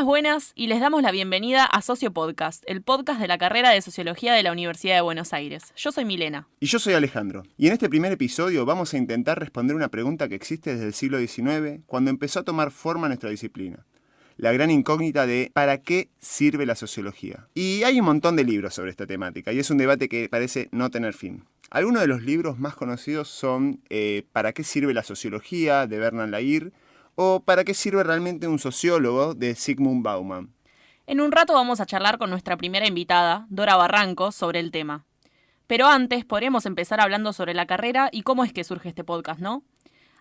Buenas, y les damos la bienvenida a Socio Podcast, el podcast de la carrera de Sociología de la Universidad de Buenos Aires. Yo soy Milena. Y yo soy Alejandro. Y en este primer episodio vamos a intentar responder una pregunta que existe desde el siglo XIX, cuando empezó a tomar forma nuestra disciplina. La gran incógnita de ¿para qué sirve la sociología? Y hay un montón de libros sobre esta temática, y es un debate que parece no tener fin. Algunos de los libros más conocidos son ¿Para qué sirve la sociología?, de Bernard Lahire, o ¿Para qué sirve realmente un sociólogo?, de Zygmunt Bauman. En un rato vamos a charlar con nuestra primera invitada, Dora Barranco, sobre el tema. Pero antes podríamos empezar hablando sobre la carrera y cómo es que surge este podcast, ¿no?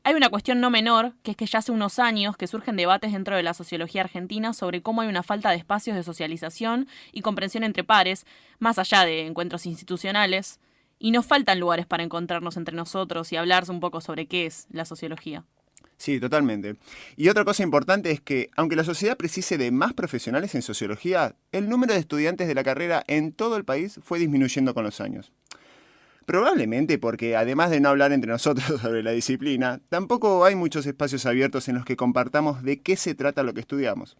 Hay una cuestión no menor, que es que ya hace unos años que surgen debates dentro de la sociología argentina sobre cómo hay una falta de espacios de socialización y comprensión entre pares, más allá de encuentros institucionales, y nos faltan lugares para encontrarnos entre nosotros y hablar un poco sobre qué es la sociología. Sí, totalmente. Y otra cosa importante es que, aunque la sociedad precise de más profesionales en sociología, el número de estudiantes de la carrera en todo el país fue disminuyendo con los años. Probablemente porque, además de no hablar entre nosotros sobre la disciplina, tampoco hay muchos espacios abiertos en los que compartamos de qué se trata lo que estudiamos.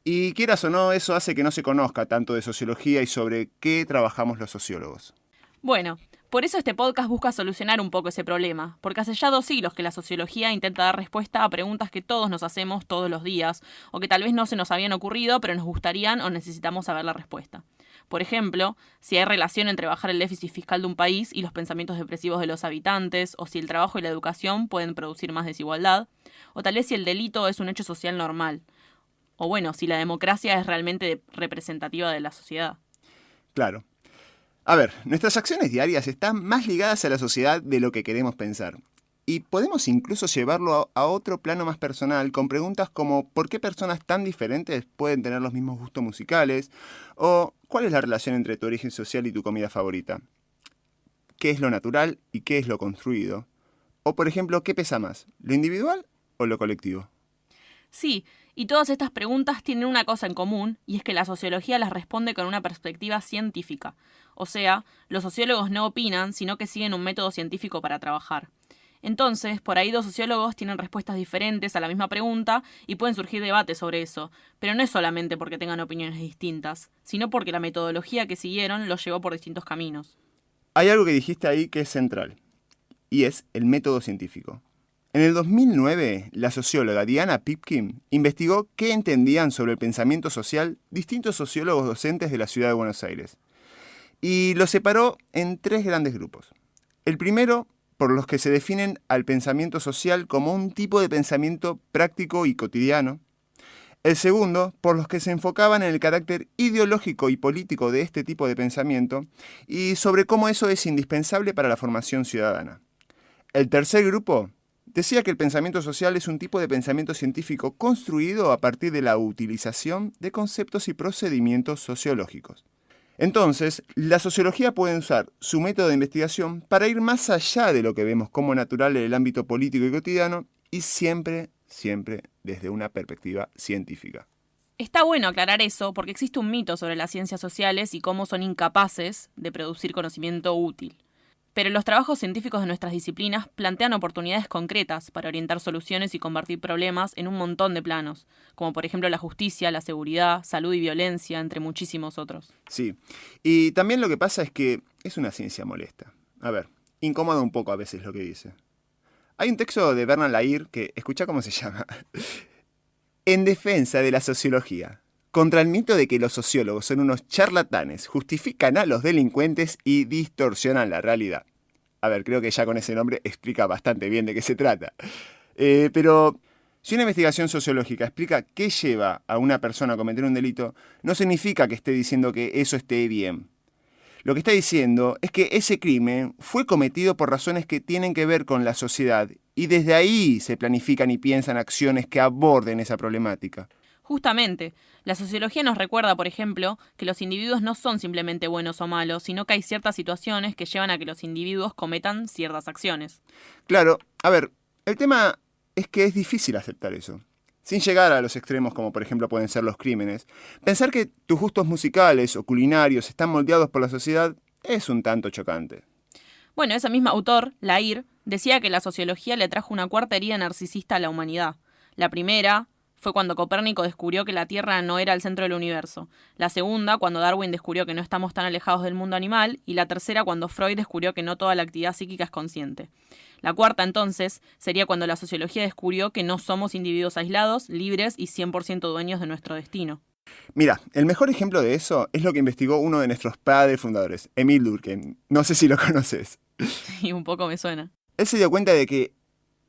Y quieras o no, eso hace que no se conozca tanto de sociología y sobre qué trabajamos los sociólogos. Bueno, por eso este podcast busca solucionar un poco ese problema, porque hace ya 2 siglos que la sociología intenta dar respuesta a preguntas que todos nos hacemos todos los días, o que tal vez no se nos habían ocurrido, pero nos gustarían o necesitamos saber la respuesta. Por ejemplo, si hay relación entre bajar el déficit fiscal de un país y los pensamientos depresivos de los habitantes, o si el trabajo y la educación pueden producir más desigualdad, o tal vez si el delito es un hecho social normal, o bueno, si la democracia es realmente representativa de la sociedad. Claro. A ver, nuestras acciones diarias están más ligadas a la sociedad de lo que queremos pensar. Y podemos incluso llevarlo a otro plano más personal con preguntas como ¿por qué personas tan diferentes pueden tener los mismos gustos musicales? O ¿cuál es la relación entre tu origen social y tu comida favorita? ¿Qué es lo natural y qué es lo construido? O por ejemplo, ¿qué pesa más? ¿Lo individual o lo colectivo? Sí, y todas estas preguntas tienen una cosa en común, y es que la sociología las responde con una perspectiva científica. O sea, los sociólogos no opinan, sino que siguen un método científico para trabajar. Entonces, por ahí 2 sociólogos tienen respuestas diferentes a la misma pregunta y pueden surgir debates sobre eso, pero no es solamente porque tengan opiniones distintas, sino porque la metodología que siguieron los llevó por distintos caminos. Hay algo que dijiste ahí que es central, y es el método científico. En el 2009, la socióloga Diana Pipkin investigó qué entendían sobre el pensamiento social distintos sociólogos docentes de la ciudad de Buenos Aires. Y los separó en 3 grandes grupos. El primero, por los que se definen al pensamiento social como un tipo de pensamiento práctico y cotidiano. El segundo, por los que se enfocaban en el carácter ideológico y político de este tipo de pensamiento y sobre cómo eso es indispensable para la formación ciudadana. El tercer grupo decía que el pensamiento social es un tipo de pensamiento científico construido a partir de la utilización de conceptos y procedimientos sociológicos. Entonces, la sociología puede usar su método de investigación para ir más allá de lo que vemos como natural en el ámbito político y cotidiano y siempre desde una perspectiva científica. Está bueno aclarar eso porque existe un mito sobre las ciencias sociales y cómo son incapaces de producir conocimiento útil. Pero los trabajos científicos de nuestras disciplinas plantean oportunidades concretas para orientar soluciones y combatir problemas en un montón de planos, como por ejemplo la justicia, la seguridad, salud y violencia, entre muchísimos otros. Sí, y también lo que pasa es que es una ciencia molesta. A ver, incomoda un poco a veces lo que dice. Hay un texto de Bernard Lahire que, escucha cómo se llama, En defensa de la sociología. Contra el mito de que los sociólogos son unos charlatanes, justifican a los delincuentes y distorsionan la realidad. A ver, creo que ya con ese nombre explica bastante bien de qué se trata. Pero si una investigación sociológica explica qué lleva a una persona a cometer un delito, no significa que esté diciendo que eso esté bien. Lo que está diciendo es que ese crimen fue cometido por razones que tienen que ver con la sociedad y desde ahí se planifican y piensan acciones que aborden esa problemática. Justamente, la sociología nos recuerda, por ejemplo, que los individuos no son simplemente buenos o malos, sino que hay ciertas situaciones que llevan a que los individuos cometan ciertas acciones. Claro, a ver, el tema es que es difícil aceptar eso. Sin llegar a los extremos como por ejemplo pueden ser los crímenes, pensar que tus gustos musicales o culinarios están moldeados por la sociedad es un tanto chocante. Bueno, ese mismo autor, Lahire, decía que la sociología le trajo una 4ª herida narcisista a la humanidad. La primera fue cuando Copérnico descubrió que la Tierra no era el centro del universo. La segunda, cuando Darwin descubrió que no estamos tan alejados del mundo animal. Y la tercera, cuando Freud descubrió que no toda la actividad psíquica es consciente. La cuarta, entonces, sería cuando la sociología descubrió que no somos individuos aislados, libres y 100% dueños de nuestro destino. Mira, el mejor ejemplo de eso es lo que investigó uno de nuestros padres fundadores, Emil Durkheim. No sé si lo conoces. Y un poco me suena. Él se dio cuenta de que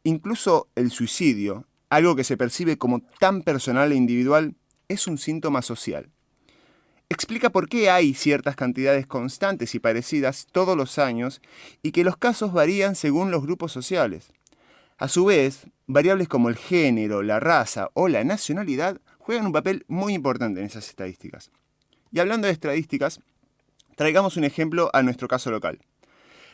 incluso el suicidio, algo que se percibe como tan personal e individual, es un síntoma social. Explica por qué hay ciertas cantidades constantes y parecidas todos los años y que los casos varían según los grupos sociales. A su vez, variables como el género, la raza o la nacionalidad juegan un papel muy importante en esas estadísticas. Y hablando de estadísticas, traigamos un ejemplo a nuestro caso local.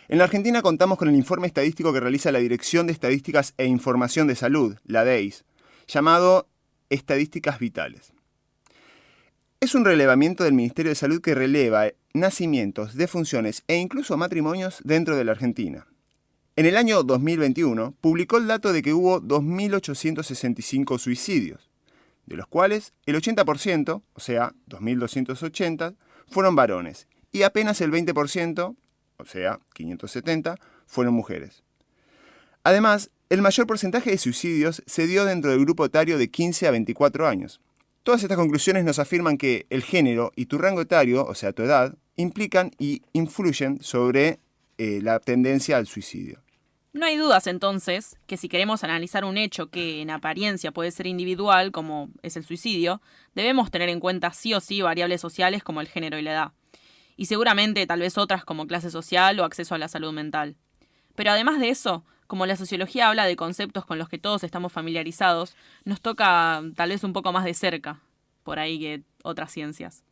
En la Argentina contamos con el informe estadístico que realiza la Dirección de Estadísticas e Información de Salud, la DEIS, llamado Estadísticas Vitales. Es un relevamiento del Ministerio de Salud que releva nacimientos, defunciones e incluso matrimonios dentro de la Argentina. En el año 2021 publicó el dato de que hubo 2.865 suicidios, de los cuales el 80%, o sea, 2.280, fueron varones y apenas el 20%, o sea, 570, fueron mujeres. Además, el mayor porcentaje de suicidios se dio dentro del grupo etario de 15 a 24 años. Todas estas conclusiones nos afirman que el género y tu rango etario, o sea, tu edad, implican y influyen sobre la tendencia al suicidio. No hay dudas, entonces, que si queremos analizar un hecho que en apariencia puede ser individual, como es el suicidio, debemos tener en cuenta sí o sí variables sociales como el género y la edad. Y seguramente tal vez otras como clase social o acceso a la salud mental. Pero además de eso, como la sociología habla de conceptos con los que todos estamos familiarizados, nos toca tal vez un poco más de cerca, por ahí que otras ciencias.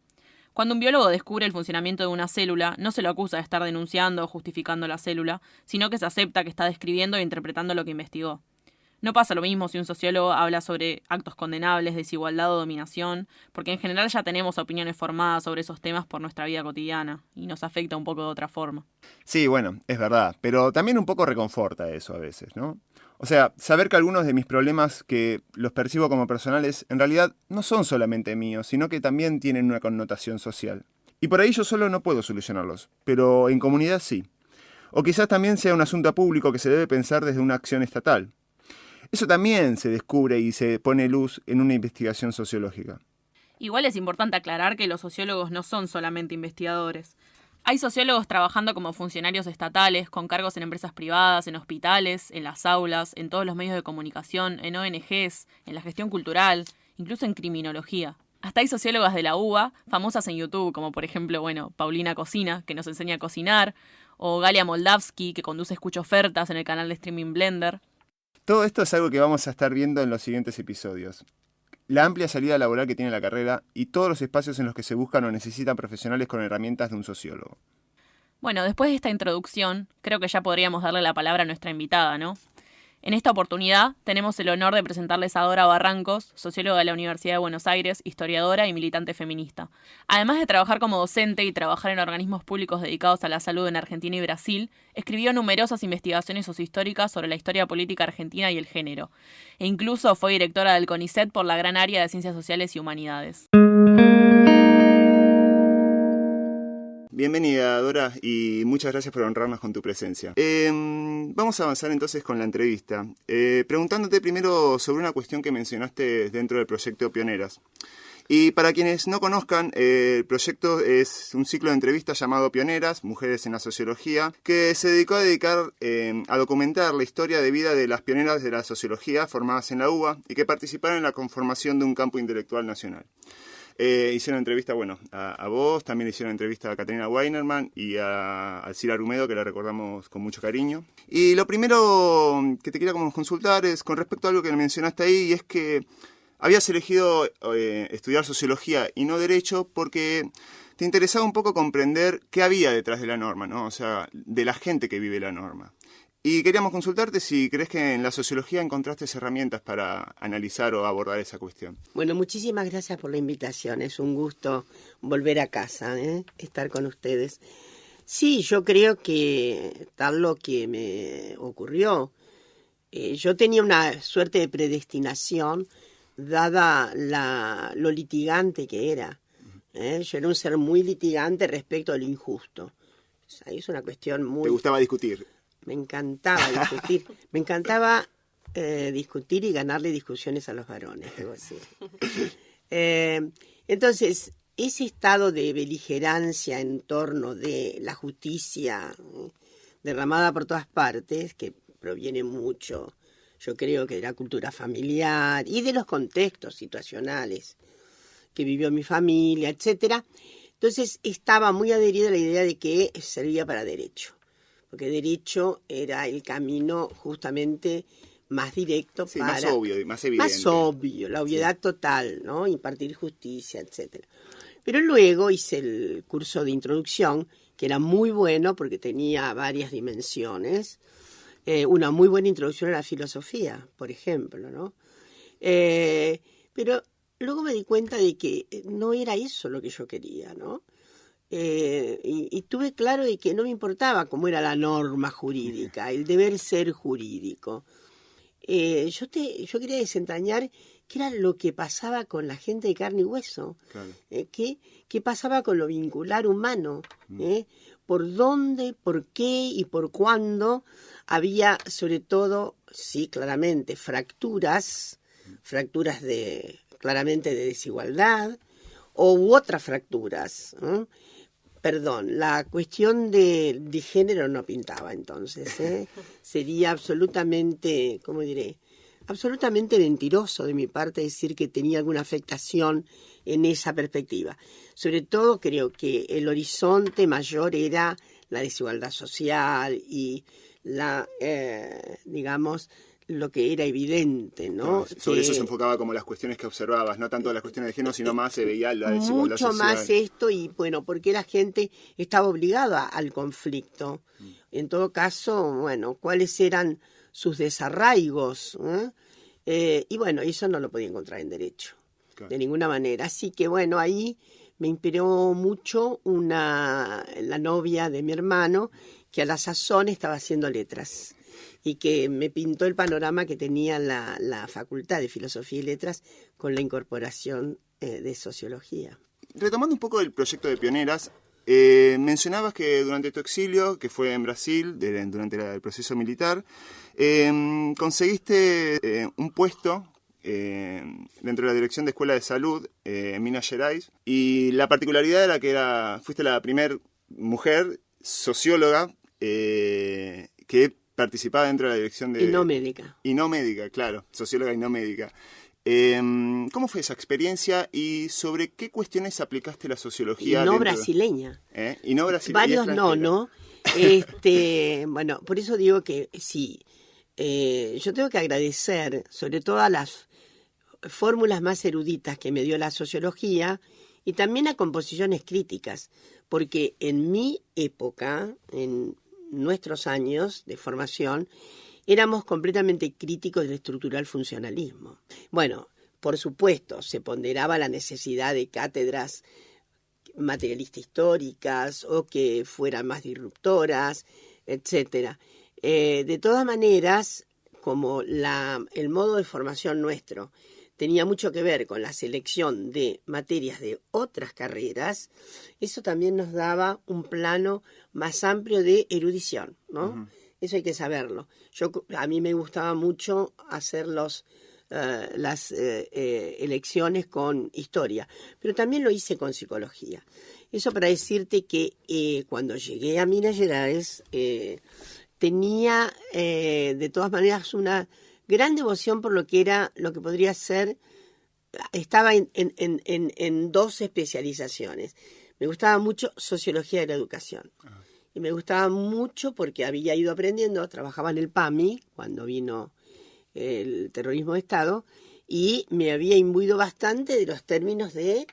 Cuando un biólogo descubre el funcionamiento de una célula, no se lo acusa de estar denunciando o justificando la célula, sino que se acepta que está describiendo e interpretando lo que investigó. No pasa lo mismo si un sociólogo habla sobre actos condenables, desigualdad o dominación, porque en general ya tenemos opiniones formadas sobre esos temas por nuestra vida cotidiana, y nos afecta un poco de otra forma. Sí, bueno, es verdad, pero también un poco reconforta eso a veces, ¿no? O sea, saber que algunos de mis problemas que los percibo como personales en realidad no son solamente míos, sino que también tienen una connotación social. Y por ahí yo solo no puedo solucionarlos, pero en comunidad sí. O quizás también sea un asunto público que se debe pensar desde una acción estatal. Eso también se descubre y se pone luz en una investigación sociológica. Igual es importante aclarar que los sociólogos no son solamente investigadores. Hay sociólogos trabajando como funcionarios estatales, con cargos en empresas privadas, en hospitales, en las aulas, en todos los medios de comunicación, en ONGs, en la gestión cultural, incluso en criminología. Hasta hay sociólogas de la UBA, famosas en YouTube, como por ejemplo, Paulina Cocina, que nos enseña a cocinar, o Galia Moldavsky, que conduce Escucho Ofertas en el canal de streaming Blender. Todo esto es algo que vamos a estar viendo en los siguientes episodios. La amplia salida laboral que tiene la carrera y todos los espacios en los que se buscan o necesitan profesionales con herramientas de un sociólogo. Bueno, después de esta introducción, creo que ya podríamos darle la palabra a nuestra invitada, ¿no? En esta oportunidad tenemos el honor de presentarles a Dora Barrancos, socióloga de la Universidad de Buenos Aires, historiadora y militante feminista. Además de trabajar como docente y trabajar en organismos públicos dedicados a la salud en Argentina y Brasil, escribió numerosas investigaciones sociohistóricas sobre la historia política argentina y el género. E incluso fue directora del CONICET por la gran área de Ciencias Sociales y Humanidades. Bienvenida, Dora, y muchas gracias por honrarnos con tu presencia. Vamos a avanzar entonces con la entrevista, preguntándote primero sobre una cuestión que mencionaste dentro del proyecto Pioneras. Y para quienes no conozcan, el proyecto es un ciclo de entrevistas llamado Pioneras, Mujeres en la Sociología, que se dedicó a documentar la historia de vida de las pioneras de la sociología formadas en la UBA y que participaron en la conformación de un campo intelectual nacional. Hicieron entrevista, a vos, también hicieron entrevista a Caterina Weinerman y a Alcira Rumedo, que la recordamos con mucho cariño. Y lo primero que te quería consultar es con respecto a algo que mencionaste ahí, y es que habías elegido estudiar sociología y no derecho porque te interesaba un poco comprender qué había detrás de la norma, ¿no? O sea, de la gente que vive la norma. Y queríamos consultarte si crees que en la sociología encontraste herramientas para analizar o abordar esa cuestión. Bueno, muchísimas gracias por la invitación. Es un gusto volver a casa, estar con ustedes. Sí, yo creo que tal lo que me ocurrió. Yo tenía una suerte de predestinación dada lo litigante que era. Yo era un ser muy litigante respecto a lo injusto. Ahí es una cuestión muy... ¿Te gustaba discutir? Me encantaba discutir. Me encantaba discutir y ganarle discusiones a los varones, debo decir. Entonces, ese estado de beligerancia en torno de la justicia derramada por todas partes, que proviene mucho, yo creo, que de la cultura familiar y de los contextos situacionales que vivió mi familia, etcétera. Entonces estaba muy adherida a la idea de que servía para derecho, porque derecho era el camino justamente más directo, sí, para... más obvio, más evidente. Más obvio, la obviedad total, ¿no? Impartir justicia, etcétera. Pero luego hice el curso de introducción, que era muy bueno porque tenía varias dimensiones. Una muy buena introducción a la filosofía, por ejemplo, ¿no? Pero luego me di cuenta de que no era eso lo que yo quería, ¿no? Y tuve claro de que no me importaba cómo era la norma jurídica, el deber ser jurídico. Yo quería desentrañar qué era lo que pasaba con la gente de carne y hueso, Claro. qué pasaba con lo vincular humano, por dónde, por qué y por cuándo había, sobre todo, sí, claramente, fracturas claramente de desigualdad, u otras fracturas. Perdón, la cuestión de género no pintaba entonces. Sería absolutamente, ¿cómo diré? Absolutamente mentiroso de mi parte decir que tenía alguna afectación en esa perspectiva. Sobre todo creo que el horizonte mayor era la desigualdad social y digamos, lo que era evidente, ¿no? Claro, sobre eso se enfocaba como las cuestiones que observabas, no tanto las cuestiones de género, sino más se veía la desigualdad mucho social. Más esto, y bueno, porque la gente estaba obligada al conflicto. En todo caso, bueno, ¿cuáles eran sus desarraigos? Y bueno, eso no lo podía encontrar en derecho, Claro. de ninguna manera. Así que bueno, ahí me inspiró mucho la novia de mi hermano, que a la sazón estaba haciendo letras, y que me pintó el panorama que tenía la Facultad de Filosofía y Letras con la incorporación de Sociología. Retomando un poco el proyecto de Pioneras, mencionabas que durante tu exilio, que fue en Brasil, durante el proceso militar, conseguiste un puesto dentro de la Dirección de Escuela de Salud en Minas Gerais, y la particularidad era que fuiste la primera mujer socióloga que participaba dentro de la dirección de... Y no médica. Y no médica, claro, socióloga y no médica. ¿Cómo fue esa experiencia y sobre qué cuestiones aplicaste la sociología? Y no brasileña. Y no brasileña. Varios no. Bueno, por eso digo que sí. Yo tengo que agradecer, sobre todo a las fórmulas más eruditas que me dio la sociología, y también a composiciones críticas, porque en mi época, en nuestros años de formación, éramos completamente críticos del estructural funcionalismo. Bueno, por supuesto, se ponderaba la necesidad de cátedras materialistas históricas o que fueran más disruptoras, etcétera. De todas maneras, como el modo de formación nuestro tenía mucho que ver con la selección de materias de otras carreras, eso también nos daba un plano más amplio de erudición, ¿no? Uh-huh. Eso hay que saberlo. A mí me gustaba mucho hacer las elecciones con historia, pero también lo hice con psicología. Eso para decirte que cuando llegué a Minas Gerais tenía de todas maneras una gran devoción por lo que podría ser. Estaba en dos especializaciones. Me gustaba mucho sociología de la educación. Uh-huh. Y me gustaba mucho porque había ido aprendiendo, trabajaba en el PAMI cuando vino el terrorismo de Estado, y me había imbuido bastante de los términos de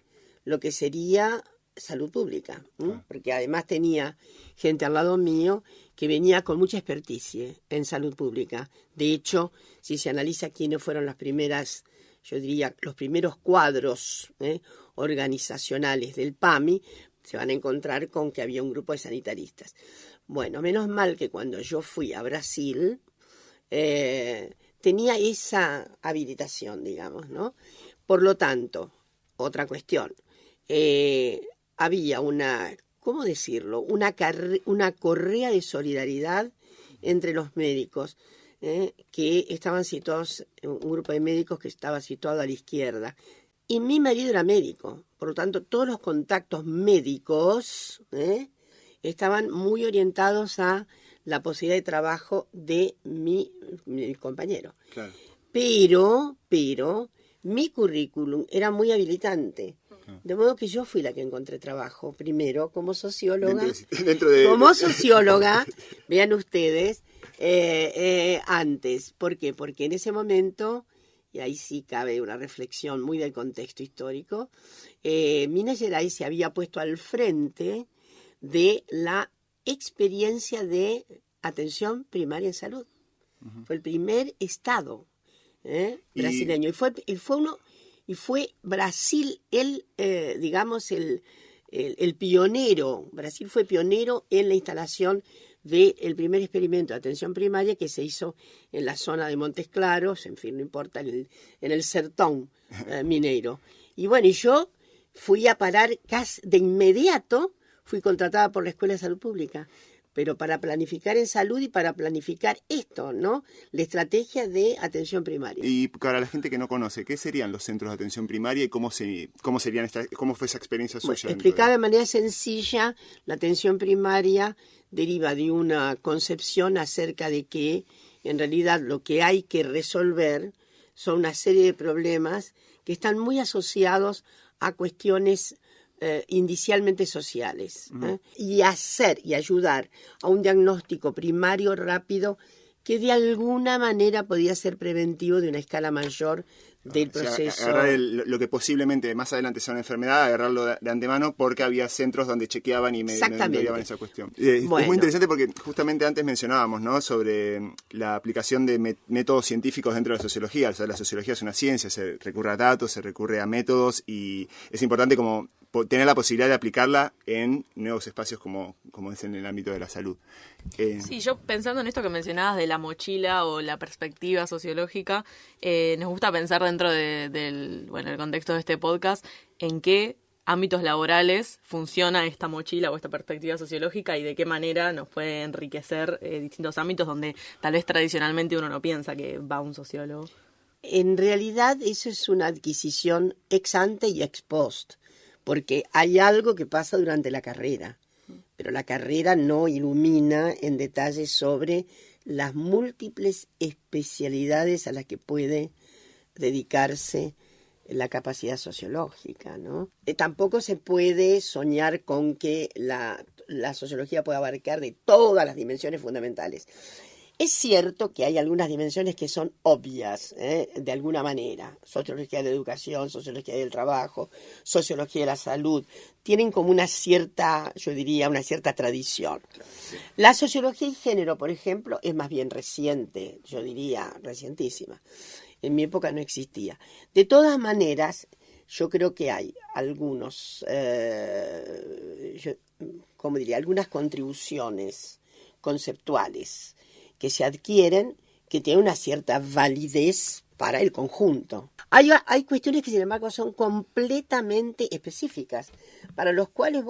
lo que sería salud pública, porque además tenía gente al lado mío que venía con mucha experticia en salud pública. De hecho, si se analiza quiénes fueron las primeras, yo diría, los primeros cuadros organizacionales del PAMI, se van a encontrar con que había un grupo de sanitaristas. Bueno, menos mal que cuando yo fui a Brasil, tenía esa habilitación, digamos, ¿no? Por lo tanto, otra cuestión, había ¿cómo decirlo? Una correa de solidaridad entre los médicos, que estaban situados, un grupo de médicos que estaba situado a la izquierda. Y mi marido era médico, por lo tanto, todos los contactos médicos estaban muy orientados a la posibilidad de trabajo de mi compañero. Claro. Pero mi currículum era muy habilitante. De modo que yo fui la que encontré trabajo primero como socióloga. Como socióloga, vean ustedes, antes. ¿Por qué? Porque en ese momento, y ahí sí cabe una reflexión muy del contexto histórico, Minas Gerais se había puesto al frente de la experiencia de atención primaria en salud. Fue el primer estado brasileño. Y fue Brasil digamos, el pionero. Brasil fue pionero en la instalación del primer experimento de atención primaria que se hizo en la zona de Montes Claros, en fin, no importa, en el sertón mineiro. Y bueno, y yo fui a parar casi de inmediato, fui contratada por la Escuela de Salud Pública, pero para planificar en salud y para planificar esto, ¿no? La estrategia de atención primaria. Y para la gente que no conoce, ¿qué serían los centros de atención primaria y cómo fue esa experiencia suya? Bueno, explicada de manera sencilla, la atención primaria deriva de una concepción acerca de que en realidad lo que hay que resolver son una serie de problemas que están muy asociados a cuestiones indicialmente sociales, y hacer y ayudar a un diagnóstico primario rápido que de alguna manera podía ser preventivo de una escala mayor del proceso. Agarrar lo que posiblemente más adelante sea una enfermedad, agarrarlo de antemano, porque había centros donde chequeaban y mediaban esa cuestión. Es muy interesante porque justamente antes mencionábamos, ¿no?, sobre la aplicación de métodos científicos dentro de la sociología. O sea, la sociología es una ciencia, se recurre a datos, se recurre a métodos, y es importante como tener la posibilidad de aplicarla en nuevos espacios como es en el ámbito de la salud. Sí, yo pensando en esto que mencionabas de la mochila o la perspectiva sociológica, nos gusta pensar dentro del el contexto de este podcast en qué ámbitos laborales funciona esta mochila o esta perspectiva sociológica y de qué manera nos puede enriquecer distintos ámbitos donde tal vez tradicionalmente uno no piensa que va un sociólogo. En realidad eso es una adquisición ex ante y ex post, porque hay algo que pasa durante la carrera, pero la carrera no ilumina en detalle sobre las múltiples especialidades a las que puede dedicarse la capacidad sociológica, ¿no? Tampoco se puede soñar con que la sociología pueda abarcar de todas las dimensiones fundamentales. Es cierto que hay algunas dimensiones que son obvias, de alguna manera. Sociología de la educación, sociología del trabajo, sociología de la salud. Tienen como una cierta, yo diría, una cierta tradición. Sí. La sociología y género, por ejemplo, es más bien reciente, yo diría, recientísima. En mi época no existía. De todas maneras, yo creo que hay algunos, algunas contribuciones conceptuales que se adquieren, que tienen una cierta validez para el conjunto. Hay cuestiones que, sin embargo, son completamente específicas, para los cuales,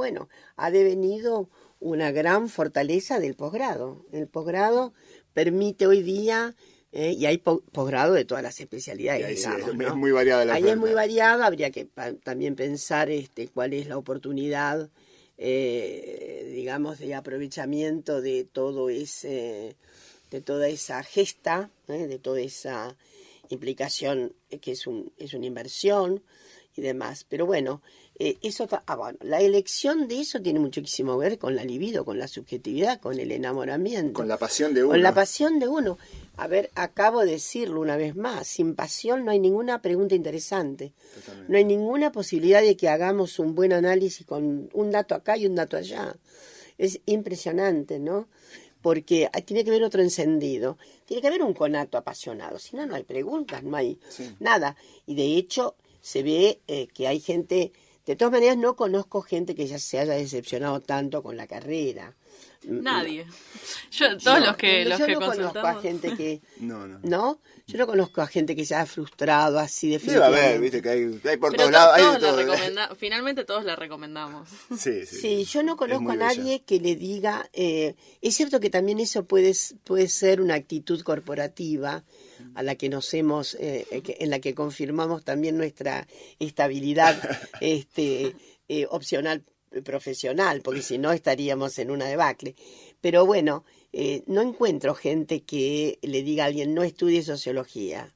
ha devenido una gran fortaleza del posgrado. El posgrado permite hoy día, y hay posgrado de todas las especialidades, digamos, ¿no? Es muy variada la oferta. Ahí es muy variada, habría que también pensar cuál es la oportunidad, digamos, de aprovechamiento de todo de toda esa gesta, de toda esa implicación que es una inversión y demás. Pero la elección de eso tiene muchísimo que ver con la libido, con la subjetividad, con el enamoramiento. Con la pasión de uno. Con la pasión de uno. A ver, acabo de decirlo una vez más, sin pasión no hay ninguna pregunta interesante. Totalmente. No hay ninguna posibilidad de que hagamos un buen análisis con un dato acá y un dato allá. Es impresionante, ¿no? Porque tiene que haber otro encendido, tiene que haber un conato apasionado, si no, no hay preguntas, no hay nada. Y de hecho se ve que hay gente, de todas maneras no conozco gente que ya se haya decepcionado tanto con la carrera. Nadie. Todos los que no consultamos. Conozco a gente que... No. ¿No? Yo no conozco a gente que se ha frustrado así Debe definitivamente. haber, viste, que hay por Pero todos lados. todos Hay de todo. finalmente todos la recomendamos. Sí, yo no Es conozco muy a nadie que le diga... es cierto que también eso puede ser una actitud corporativa a la que nos hemos... en la que confirmamos también nuestra estabilidad opcional profesional, porque si no estaríamos en una debacle. Pero bueno, no encuentro gente que le diga a alguien no estudies sociología,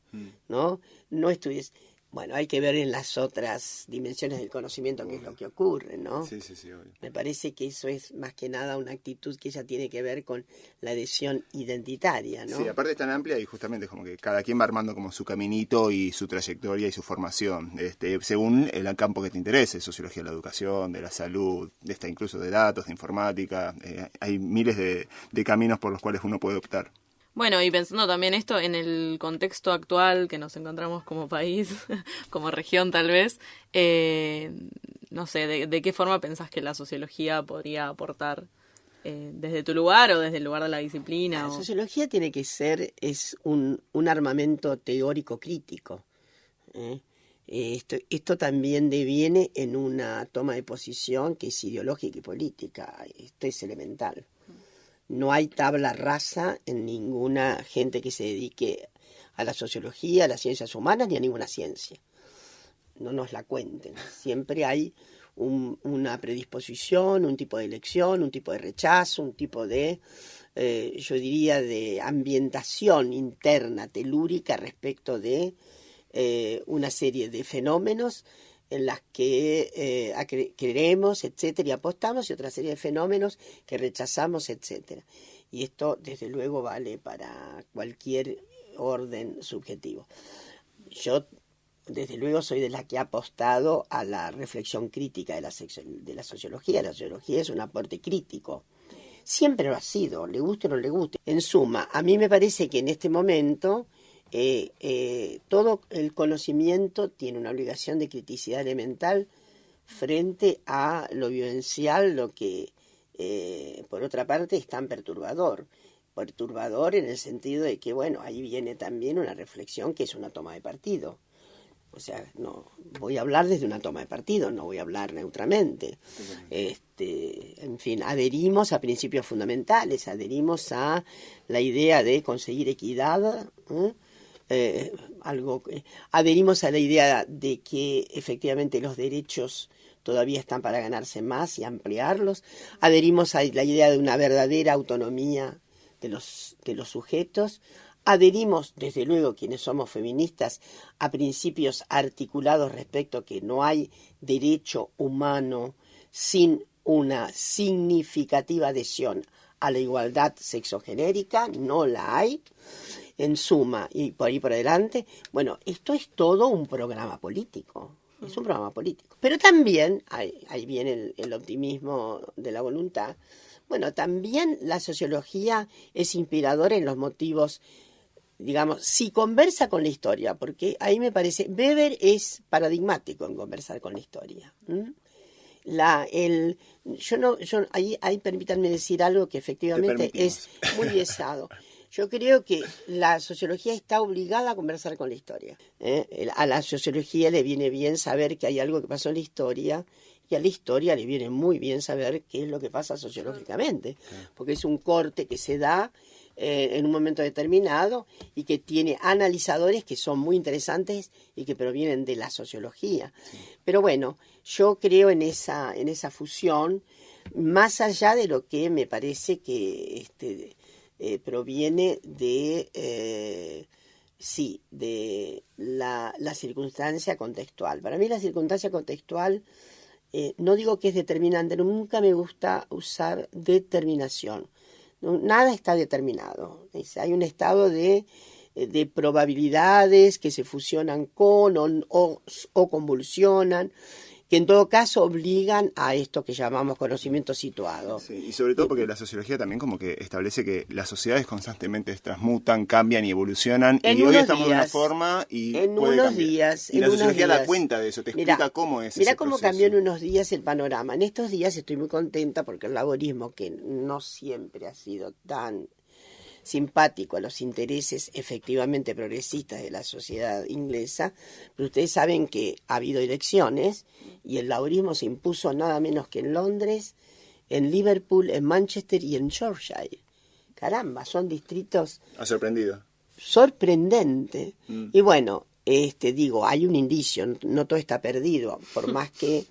¿no? No estudies. Bueno, hay que ver en las otras dimensiones del conocimiento qué es lo que ocurre, ¿no? Sí, obvio. Me parece que eso es más que nada una actitud que ya tiene que ver con la adhesión identitaria, ¿no? Sí, aparte es tan amplia y justamente es como que cada quien va armando como su caminito y su trayectoria y su formación, según el campo que te interese, sociología de la educación, de la salud, incluso de datos, de informática, hay miles de caminos por los cuales uno puede optar. Bueno, y pensando también esto en el contexto actual que nos encontramos como país, como región tal vez, no sé, ¿de qué forma pensás que la sociología podría aportar desde tu lugar o desde el lugar de la disciplina? La sociología tiene que ser un armamento teórico crítico. Esto también deviene en una toma de posición que es ideológica y política. Esto es elemental. No hay tabla rasa en ninguna gente que se dedique a la sociología, a las ciencias humanas, ni a ninguna ciencia. No nos la cuenten. Siempre hay una predisposición, un tipo de elección, un tipo de rechazo, un tipo de, yo diría, de ambientación interna telúrica respecto de una serie de fenómenos en las que creemos, etcétera, y apostamos, y otra serie de fenómenos que rechazamos, etcétera. Y esto, desde luego, vale para cualquier orden subjetivo. Yo, desde luego, soy de la que ha apostado a la reflexión crítica de la sociología. La sociología es un aporte crítico. Siempre lo ha sido, le guste o no le guste. En suma, a mí me parece que en este momento... todo el conocimiento tiene una obligación de criticidad elemental frente a lo vivencial, lo que por otra parte es tan perturbador en el sentido de que, bueno, ahí viene también una reflexión que es una toma de partido. O sea, no voy a hablar desde una toma de partido, no voy a hablar neutramente. En fin, adherimos a principios fundamentales, adherimos a la idea de conseguir equidad, adherimos a la idea de que efectivamente los derechos todavía están para ganarse más y ampliarlos, adherimos a la idea de una verdadera autonomía de los sujetos, adherimos, desde luego, quienes somos feministas, a principios articulados respecto a que no hay derecho humano sin una significativa adhesión a la igualdad sexogenérica, no la hay. En suma, y por ahí por adelante, bueno, esto es todo un programa político, es un programa político. Pero también, ahí viene el optimismo de la voluntad, bueno, también la sociología es inspiradora en los motivos, digamos, si conversa con la historia, porque ahí me parece, Weber es paradigmático en conversar con la historia. Ahí permítanme decir algo que efectivamente es muy biesado. Yo creo que la sociología está obligada a conversar con la historia. A la sociología le viene bien saber que hay algo que pasó en la historia, y a la historia le viene muy bien saber qué es lo que pasa sociológicamente, porque es un corte que se da en un momento determinado y que tiene analizadores que son muy interesantes y que provienen de la sociología. Sí. Pero bueno, yo creo en esa fusión, más allá de lo que me parece que proviene de la circunstancia contextual. Para mí la circunstancia contextual, no digo que es determinante, nunca me gusta usar determinación. Nada está determinado. Hay un estado de probabilidades que se fusionan con o convulsionan, que en todo caso obligan a esto que llamamos conocimiento situado. Sí, y sobre todo porque la sociología también como que establece que las sociedades constantemente transmutan, cambian y evolucionan, y hoy estamos de una forma y en puede unos cambiar. días, Y la sociología da cuenta de eso, te explica cómo es Mira ese cómo proceso. cambió en unos días el panorama. En estos días estoy muy contenta porque el laborismo, que no siempre ha sido tan simpático a los intereses efectivamente progresistas de la sociedad inglesa, pero ustedes saben que ha habido elecciones y el laborismo se impuso nada menos que en Londres, en Liverpool, en Manchester y en Yorkshire. Caramba, son distritos... Ha sorprendido. Sorprendente. Y bueno, digo, hay un indicio, no todo está perdido, por más que...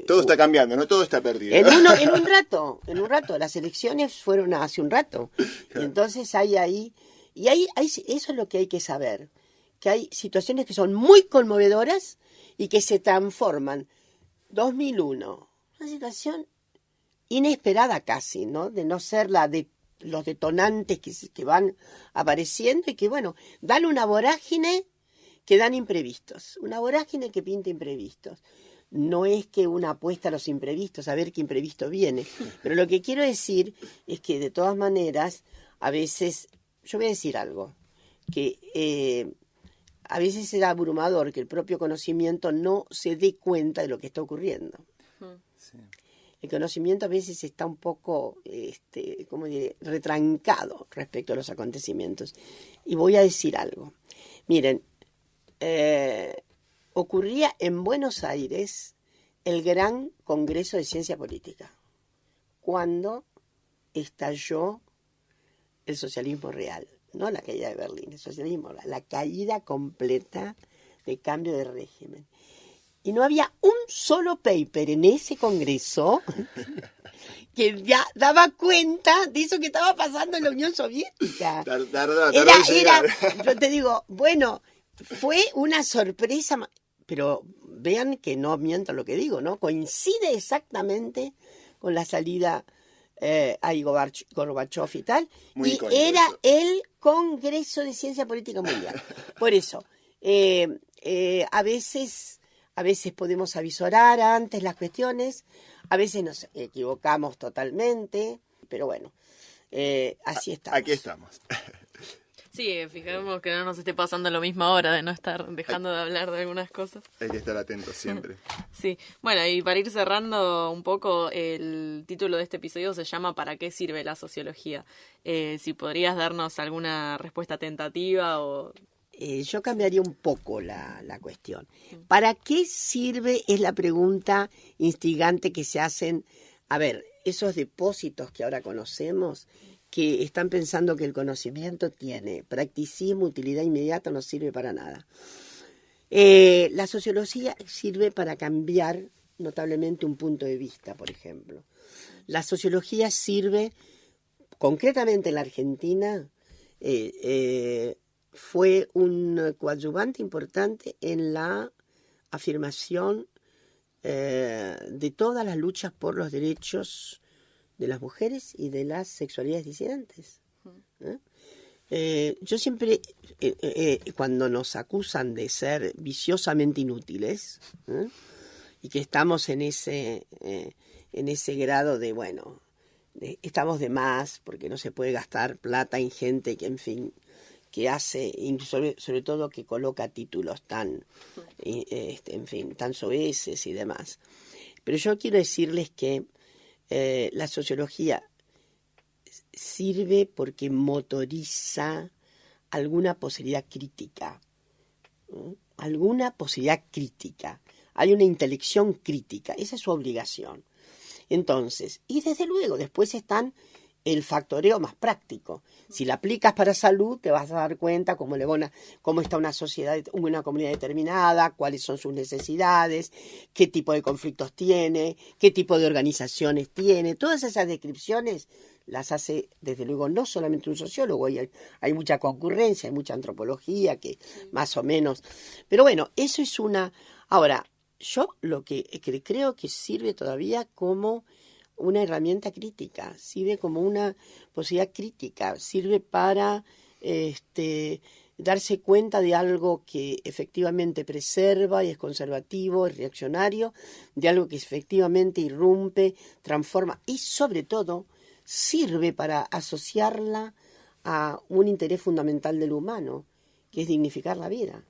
todo está cambiando, no todo está perdido. En un rato, las elecciones fueron hace un rato. Y entonces hay ahí, eso es lo que hay que saber, que hay situaciones que son muy conmovedoras y que se transforman. 2001, una situación inesperada casi, ¿no? De no ser la de los detonantes que van apareciendo y que, bueno, dan una vorágine que dan imprevistos, una vorágine que pinta imprevistos. No es que una apuesta a los imprevistos, a ver qué imprevisto viene. Pero lo que quiero decir es que de todas maneras, a veces, yo voy a decir algo, que a veces es abrumador que el propio conocimiento no se dé cuenta de lo que está ocurriendo. Sí. El conocimiento a veces está un poco, ¿cómo diré?, retrancado respecto a los acontecimientos. Y voy a decir algo. Miren, ocurría en Buenos Aires el gran Congreso de Ciencia Política, cuando estalló el socialismo real, no la caída de Berlín, el socialismo real, la caída completa de cambio de régimen. Y no había un solo paper en ese Congreso que ya daba cuenta de eso que estaba pasando en la Unión Soviética. Yo te digo, bueno, fue una sorpresa, pero vean que no miento lo que digo, ¿no? Coincide exactamente con la salida a Gorbachev y tal, y era el Congreso de Ciencia Política Mundial. Por eso, a veces podemos avisorar antes las cuestiones, a veces nos equivocamos totalmente, pero bueno, así estamos. Aquí estamos. Sí, fijemos que no nos esté pasando lo mismo ahora, de no estar dejando de hablar de algunas cosas. Hay que estar atentos siempre. Sí, bueno, y para ir cerrando un poco, el título de este episodio se llama ¿Para qué sirve la sociología? Si podrías darnos alguna respuesta tentativa o... Yo cambiaría un poco la cuestión. ¿Para qué sirve? Es la pregunta instigante que se hacen. A ver, esos depósitos que ahora conocemos, que están pensando que el conocimiento tiene practicismo, utilidad inmediata, no sirve para nada. La sociología sirve para cambiar notablemente un punto de vista, por ejemplo. La sociología sirve, concretamente en la Argentina, fue un coadyuvante importante en la afirmación de todas las luchas por los derechos de las mujeres y de las sexualidades disidentes. Yo siempre, cuando nos acusan de ser viciosamente inútiles, y que estamos en ese grado de, bueno, estamos de más porque no se puede gastar plata en gente que, en fin, que hace, sobre todo que coloca títulos tan, en fin, tan soeces y demás. Pero yo quiero decirles que la sociología sirve porque motoriza alguna posibilidad crítica, alguna posibilidad crítica. Hay una intelección crítica, esa es su obligación. Entonces, y desde luego, después están el factoreo más práctico. Si la aplicas para salud, te vas a dar cuenta cómo está una sociedad, una comunidad determinada, cuáles son sus necesidades, qué tipo de conflictos tiene, qué tipo de organizaciones tiene. Todas esas descripciones las hace, desde luego, no solamente un sociólogo, hay mucha concurrencia, hay mucha antropología que más o menos... Pero bueno, eso es una... Ahora, yo lo que creo que sirve todavía como una herramienta crítica, sirve como una posibilidad crítica, sirve para darse cuenta de algo que efectivamente preserva y es conservativo, es reaccionario, de algo que efectivamente irrumpe, transforma y sobre todo sirve para asociarla a un interés fundamental del humano, que es dignificar la vida.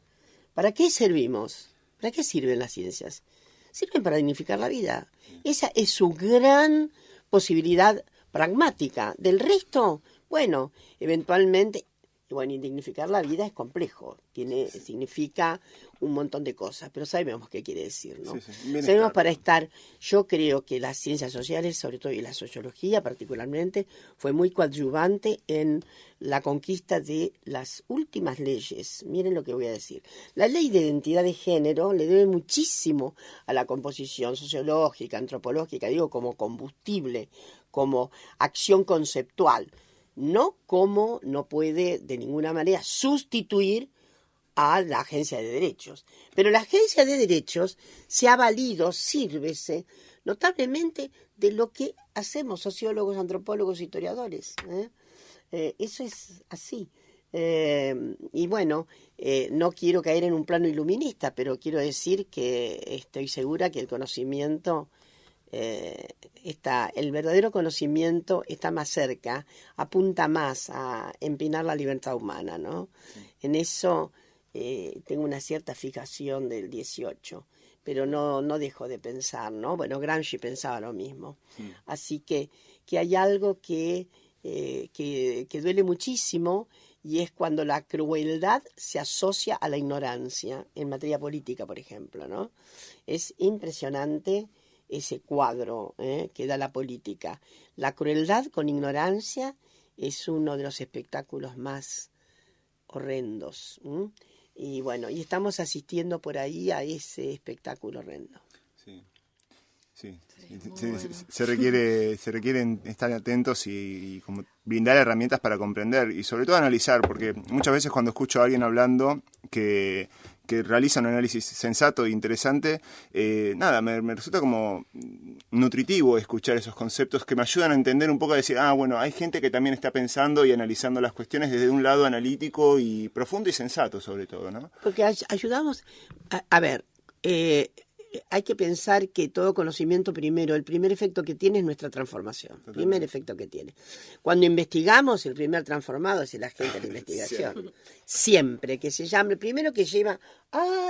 ¿Para qué servimos? ¿Para qué sirven las ciencias? Sirven para dignificar la vida. Esa es su gran posibilidad pragmática. Del resto, bueno, eventualmente, bueno, y dignificar la vida es complejo, significa un montón de cosas, pero sabemos qué quiere decir, ¿no? Sabemos para estar, yo creo que las ciencias sociales, sobre todo y la sociología particularmente, fue muy coadyuvante en la conquista de las últimas leyes. Miren lo que voy a decir. La ley de identidad de género le debe muchísimo a la composición sociológica, antropológica, digo, como combustible, como acción conceptual. No como no puede de ninguna manera sustituir a la Agencia de Derechos. Pero la Agencia de Derechos se ha valido, sírvese notablemente de lo que hacemos sociólogos, antropólogos, historiadores. Eso es así. Y bueno, no quiero caer en un plano iluminista, pero quiero decir que estoy segura que el conocimiento... el verdadero conocimiento está más cerca, apunta más a empinar la libertad humana, ¿no? Sí. En eso tengo una cierta fijación del 18, pero no dejo de pensar, ¿no? Bueno, Gramsci pensaba lo mismo. Sí. Así que hay algo que duele muchísimo, y es cuando la crueldad se asocia a la ignorancia, en materia política, por ejemplo, ¿no? Es impresionante ese cuadro que da la política. La crueldad con ignorancia es uno de los espectáculos más horrendos. Y bueno, y estamos asistiendo por ahí a ese espectáculo horrendo. Sí. Se requieren estar atentos y como brindar herramientas para comprender y sobre todo analizar, porque muchas veces cuando escucho a alguien hablando que realiza un análisis sensato e interesante, me resulta como nutritivo escuchar esos conceptos que me ayudan a entender un poco, a decir, bueno, hay gente que también está pensando y analizando las cuestiones desde un lado analítico y profundo y sensato sobre todo, ¿no? Porque ayudamos, a ver, hay que pensar que todo conocimiento primero, el primer efecto que tiene es nuestra transformación. Totalmente. Primer efecto que tiene. Cuando investigamos, el primer transformado es el agente de la investigación. Siempre que se llame, el primero que lleva,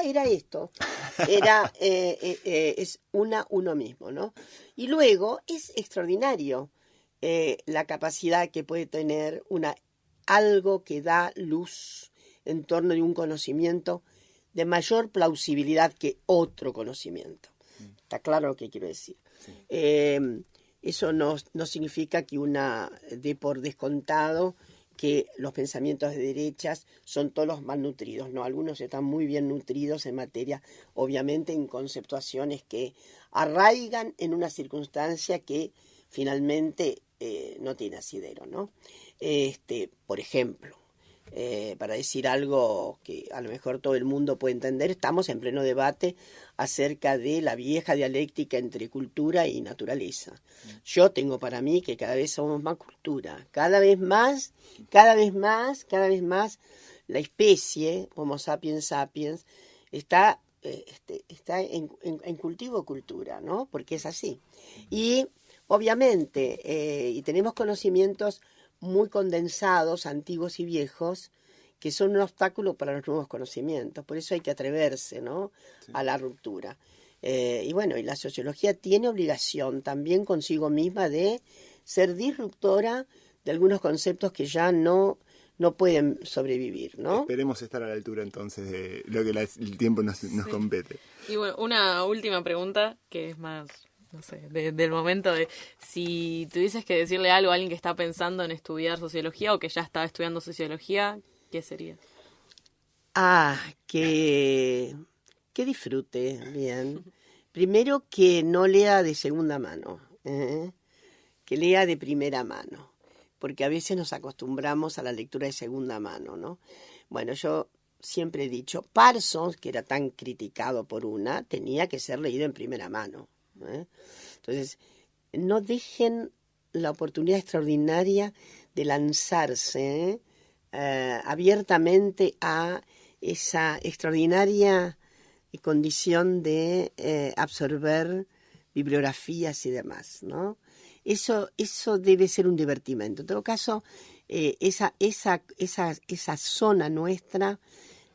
era esto. Es uno mismo, ¿no? Y luego es extraordinario la capacidad que puede tener algo que da luz en torno de un conocimiento de mayor plausibilidad que otro conocimiento. ¿Está claro lo que quiero decir? Sí. Eso no significa que una dé por descontado que los pensamientos de derechas son todos malnutridos. No, algunos están muy bien nutridos en materia, obviamente, en conceptuaciones que arraigan en una circunstancia que finalmente no tiene asidero, ¿no? Por ejemplo, para decir algo que a lo mejor todo el mundo puede entender, estamos en pleno debate acerca de la vieja dialéctica entre cultura y naturaleza. Yo tengo para mí que cada vez somos más cultura, cada vez más la especie Homo sapiens sapiens está en cultivo cultura, ¿no? Porque es así. Y obviamente, y tenemos conocimientos muy condensados, antiguos y viejos, que son un obstáculo para los nuevos conocimientos. Por eso hay que atreverse, ¿no? Sí. A la ruptura. Y bueno, y la sociología tiene obligación también consigo misma de ser disruptora de algunos conceptos que ya no pueden sobrevivir, ¿no? Esperemos estar a la altura entonces de lo que el tiempo nos compete. Y bueno, una última pregunta que es más... no sé, del momento de si tuvieses que decirle algo a alguien que está pensando en estudiar sociología o que ya está estudiando sociología, ¿qué sería? Que disfrute, bien. Primero, que no lea de segunda mano, que lea de primera mano, porque a veces nos acostumbramos a la lectura de segunda mano, ¿no? Bueno, yo siempre he dicho, Parsons, que era tan criticado por tenía que ser leído en primera mano. Entonces, no dejen la oportunidad extraordinaria de lanzarse abiertamente a esa extraordinaria condición de absorber bibliografías y demás, ¿no? Eso debe ser un divertimento. En todo caso, esa zona nuestra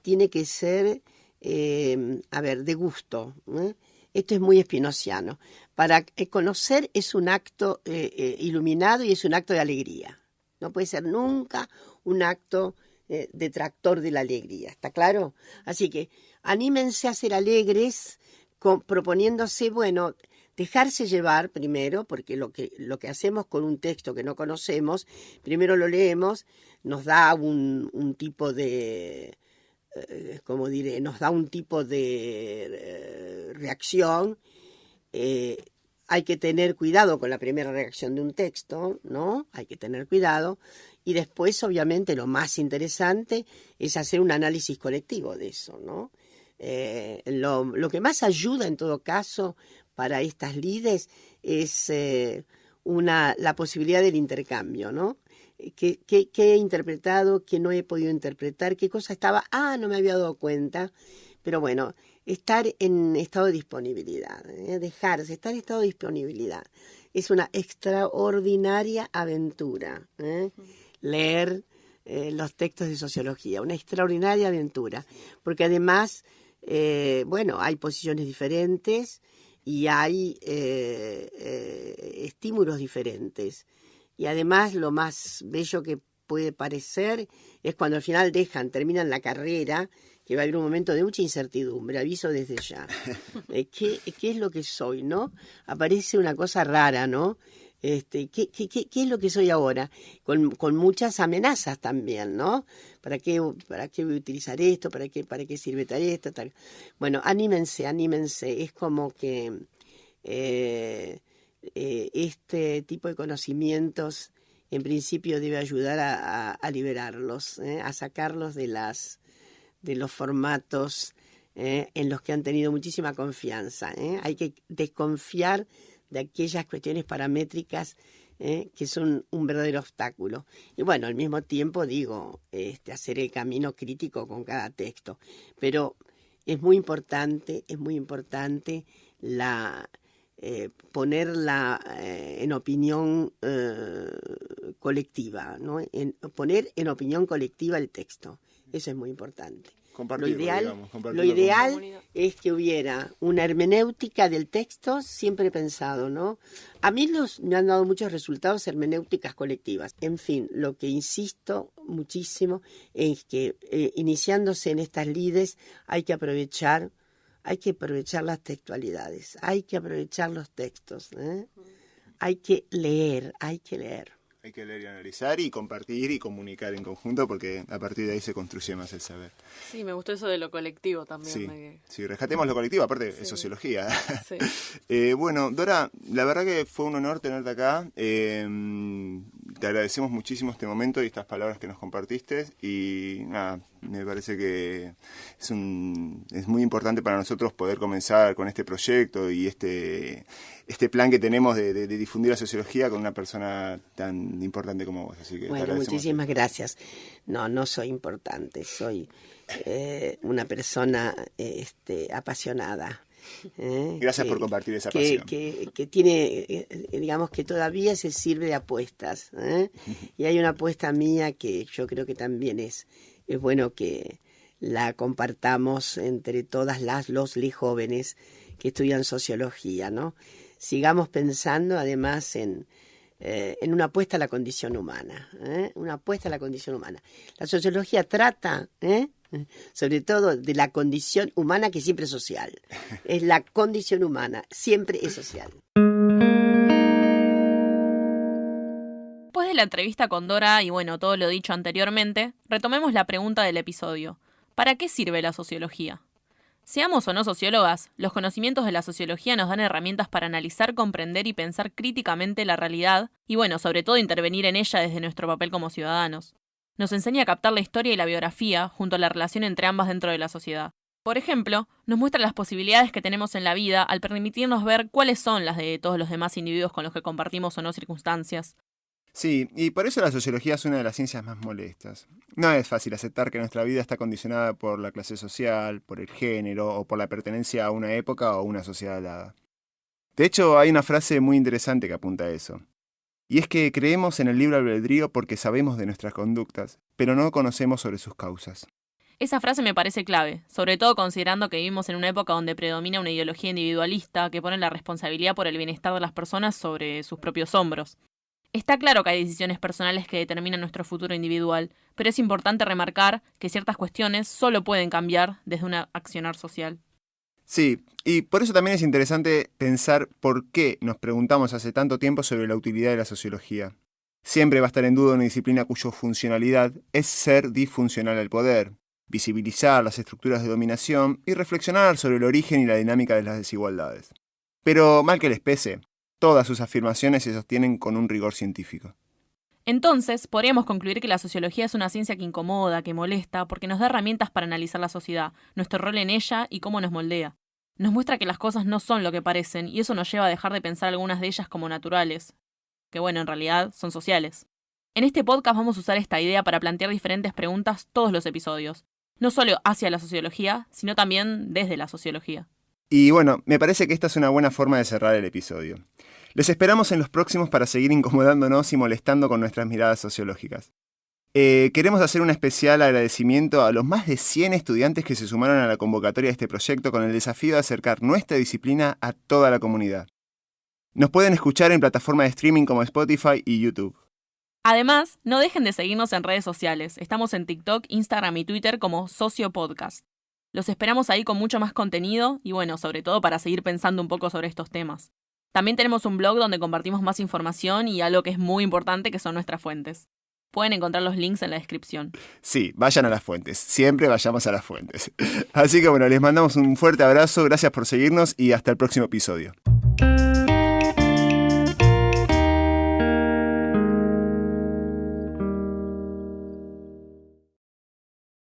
tiene que ser, de gusto, ¿eh? Esto es muy spinoziano. Para conocer es un acto iluminado y es un acto de alegría. No puede ser nunca un acto detractor de la alegría, ¿está claro? Así que anímense a ser alegres, proponiéndose, bueno, dejarse llevar primero, porque lo que hacemos con un texto que no conocemos, primero lo leemos, nos da un tipo de, nos da un tipo de reacción. Hay que tener cuidado con la primera reacción de un texto, ¿no? Hay que tener cuidado. Y después, obviamente, lo más interesante es hacer un análisis colectivo de eso, ¿no? Lo que más ayuda, en todo caso, para estas lides es la posibilidad del intercambio, ¿no? ¿Qué he interpretado? ¿Qué no he podido interpretar? ¿Qué cosa estaba? No me había dado cuenta. Pero bueno, estar en estado de disponibilidad, dejarse estar en estado de disponibilidad. Es una extraordinaria aventura, leer los textos de sociología, una extraordinaria aventura, porque además, hay posiciones diferentes y hay estímulos diferentes. Y además lo más bello que puede parecer es cuando al final terminan la carrera, que va a haber un momento de mucha incertidumbre, aviso desde ya. ¿Qué es lo que soy, no? Aparece una cosa rara, ¿no? ¿Qué es lo que soy ahora? Con muchas amenazas también, ¿no? ¿Para qué voy a utilizar esto? ¿Para qué sirve tal esto? Tal? Bueno, anímense. Es como que este tipo de conocimientos en principio debe ayudar a liberarlos, a sacarlos de los formatos en los que han tenido muchísima confianza. Hay que desconfiar de aquellas cuestiones paramétricas que son un verdadero obstáculo. Y bueno, al mismo tiempo hacer el camino crítico con cada texto. Pero es muy importante ponerla en opinión colectiva, ¿no? Poner en opinión colectiva el texto. Eso es muy importante. Lo ideal es que hubiera una hermenéutica del texto, siempre pensado, ¿no? A mí me han dado muchos resultados hermenéuticas colectivas. En fin, lo que insisto muchísimo es que iniciándose en estas lides hay que aprovechar las textualidades, hay que aprovechar los textos, hay que leer. Hay que leer y analizar y compartir y comunicar en conjunto, porque a partir de ahí se construye más el saber. Sí, me gustó eso de lo colectivo también. Sí, rescatemos lo colectivo, aparte es sociología. Sí. Bueno, Dora, la verdad que fue un honor tenerte acá. Te agradecemos muchísimo este momento y estas palabras que nos compartiste. Y nada, me parece que es muy importante para nosotros poder comenzar con este proyecto y este plan que tenemos de difundir la sociología con una persona tan importante como vos. Así que bueno, muchísimas gracias. No soy importante, soy una persona apasionada. Gracias por compartir esa pasión. Que tiene, digamos que todavía se sirve de apuestas. Y hay una apuesta mía que yo creo que también es bueno que la compartamos entre todas los jóvenes que estudian sociología, ¿no? Sigamos pensando además en una apuesta a la condición humana, una apuesta a la condición humana. La sociología trata, sobre todo, de la condición humana, que siempre es social. Es la condición humana, siempre es social. Después de la entrevista con Dora y todo lo dicho anteriormente, retomemos la pregunta del episodio. ¿Para qué sirve la sociología? Seamos o no sociólogas, los conocimientos de la sociología nos dan herramientas para analizar, comprender y pensar críticamente la realidad y sobre todo intervenir en ella desde nuestro papel como ciudadanos. Nos enseña a captar la historia y la biografía junto a la relación entre ambas dentro de la sociedad. Por ejemplo, nos muestra las posibilidades que tenemos en la vida al permitirnos ver cuáles son las de todos los demás individuos con los que compartimos o no circunstancias. Sí, y por eso la sociología es una de las ciencias más molestas. No es fácil aceptar que nuestra vida está condicionada por la clase social, por el género o por la pertenencia a una época o una sociedad dada. De hecho, hay una frase muy interesante que apunta a eso. Y es que creemos en el libre albedrío porque sabemos de nuestras conductas, pero no conocemos sobre sus causas. Esa frase me parece clave, sobre todo considerando que vivimos en una época donde predomina una ideología individualista que pone la responsabilidad por el bienestar de las personas sobre sus propios hombros. Está claro que hay decisiones personales que determinan nuestro futuro individual, pero es importante remarcar que ciertas cuestiones solo pueden cambiar desde un accionar social. Sí, y por eso también es interesante pensar por qué nos preguntamos hace tanto tiempo sobre la utilidad de la sociología. Siempre va a estar en duda una disciplina cuya funcionalidad es ser disfuncional al poder, visibilizar las estructuras de dominación y reflexionar sobre el origen y la dinámica de las desigualdades. Pero, mal que les pese, todas sus afirmaciones se sostienen con un rigor científico. Entonces, podríamos concluir que la sociología es una ciencia que incomoda, que molesta, porque nos da herramientas para analizar la sociedad, nuestro rol en ella y cómo nos moldea. Nos muestra que las cosas no son lo que parecen, y eso nos lleva a dejar de pensar algunas de ellas como naturales, que bueno, en realidad son sociales. En este podcast vamos a usar esta idea para plantear diferentes preguntas todos los episodios, no solo hacia la sociología, sino también desde la sociología. Y bueno, me parece que esta es una buena forma de cerrar el episodio. Les esperamos en los próximos para seguir incomodándonos y molestando con nuestras miradas sociológicas. Queremos hacer un especial agradecimiento a los más de 100 estudiantes que se sumaron a la convocatoria de este proyecto con el desafío de acercar nuestra disciplina a toda la comunidad. Nos pueden escuchar en plataformas de streaming como Spotify y YouTube. Además, no dejen de seguirnos en redes sociales. Estamos en TikTok, Instagram y Twitter como Socio Podcast. Los esperamos ahí con mucho más contenido y bueno, sobre todo para seguir pensando un poco sobre estos temas. También tenemos un blog donde compartimos más información y algo que es muy importante que son nuestras fuentes. Pueden encontrar los links en la descripción. Sí, vayan a las fuentes. Siempre vayamos a las fuentes. Así que bueno, les mandamos un fuerte abrazo, gracias por seguirnos y hasta el próximo episodio.